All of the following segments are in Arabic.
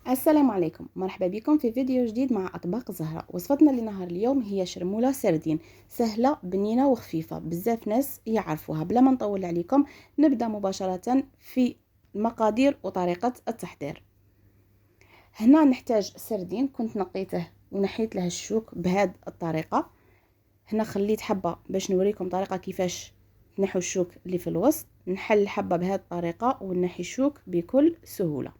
السلام عليكم، مرحبا بكم في فيديو جديد مع أطباق زهرة. وصفتنا لنهار اليوم هي شرمولة سردين، سهلة بنينة وخفيفة، بزاف ناس يعرفوها. بلا ما نطول عليكم نبدأ مباشرة في المقادير وطريقة التحضير. هنا نحتاج سردين كنت نقيته ونحيت له الشوك بهذه الطريقة. هنا خليت حبة باش نوريكم طريقة كيفاش نحو الشوك اللي في الوسط. نحل الحبة بهذه الطريقة ونحي الشوك بكل سهولة.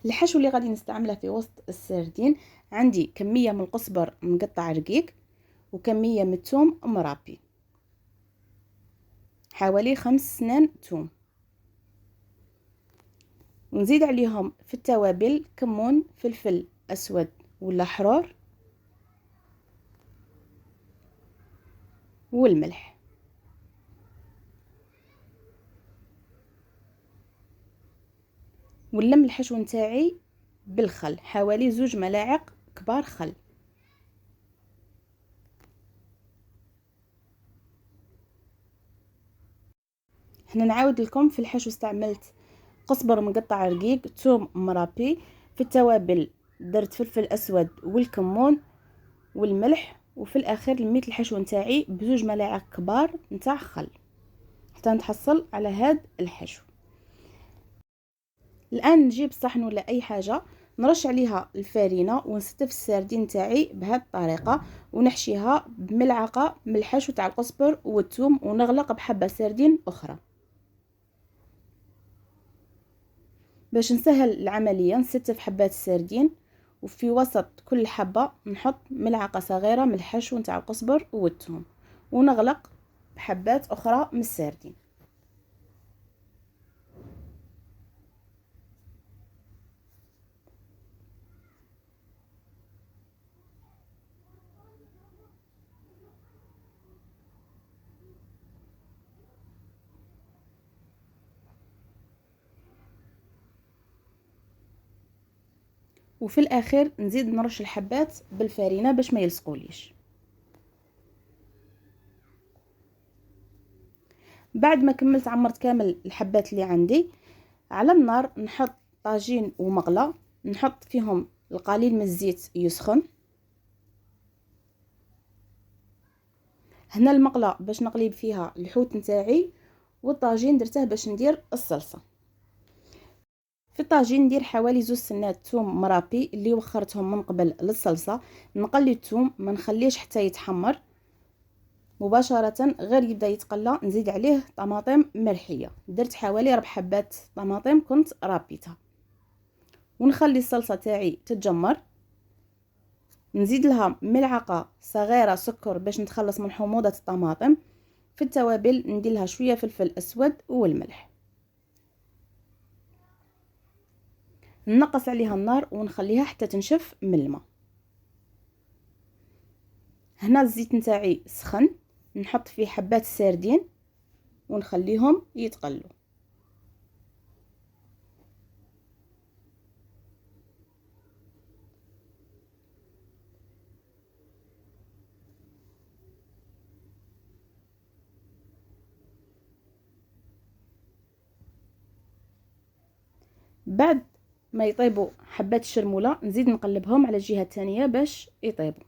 الحشو اللي غادي نستعمله في وسط السردين، عندي كمية من القزبر مقطع رقيق وكمية من الثوم مرابي، حوالي 5 سنان ثوم. ونزيد عليهم في التوابل كمون، فلفل اسود ولا حرور، والملح. ونلم الحشو نتاعي بالخل، حوالي 2 ملاعق كبار خل. هنا نعاود لكم في الحشو استعملت قزبر مقطع رقيق، ثوم مرابي، في التوابل درت فلفل اسود والكمون والملح، وفي الاخير لميت الحشو نتاعي ب2 ملاعق كبار نتاع خل حتى نتحصل على هذا الحشو. الان نجيب صحن ولا اي حاجه نرش عليها الفارينه ونستف السردين تاعي بهذه الطريقه، ونحشيها بملعقه من الحشو تاع القزبر والثوم، ونغلق بحبه سردين اخرى. باش نسهل العمليه نستف حبات السردين، وفي وسط كل حبه نحط ملعقه صغيره من الحشو نتاع القزبر والثوم، ونغلق بحبات اخرى من السردين. وفي الاخير نزيد نرش الحبات بالفارينه باش ما يلصقوليش. بعد ما كملت عمرت كامل الحبات اللي عندي على النار، نحط طاجين ومغلة نحط فيهم القليل من الزيت يسخن. هنا المقلة باش نقلب فيها الحوت نتاعي، والطاجين درته باش ندير الصلصة. في الطاجين ندير حوالي 2 سنات ثوم مرابي اللي وخرتهم من قبل للصلصة. نقلي الثوم ما نخليش حتى يتحمر مباشرة، غير يبدا يتقلى نزيد عليه طماطم مرحية. درت حوالي 4 حبات طماطم كنت رابيتها، ونخلي الصلصة تاعي تتجمر. نزيد لها ملعقة صغيرة سكر باش نتخلص من حموضة الطماطم. في التوابل ندير لها شوية فلفل اسود والملح. ننقص عليها النار ونخليها حتى تنشف من الماء. هنا الزيت نتاعي سخن، نحط فيه حبات السردين ونخليهم يتقلوا. بعد ما يطيبوا حبات الشرموله نزيد نقلبهم على الجهه الثانيه باش يطيبوا.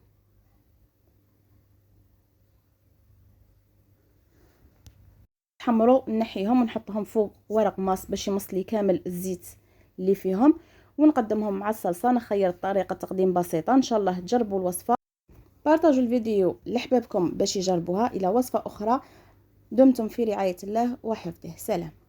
حمروا نحيهم ونحطهم فوق ورق ماس باش يمص لي كامل الزيت اللي فيهم، ونقدمهم مع الصلصه. نخير طريقه تقديم بسيطه، ان شاء الله تجربوا الوصفه. بارطاجوا الفيديو لحبابكم باش يجربوها. الى وصفه اخرى، دمتم في رعايه الله وحفظه. سلام.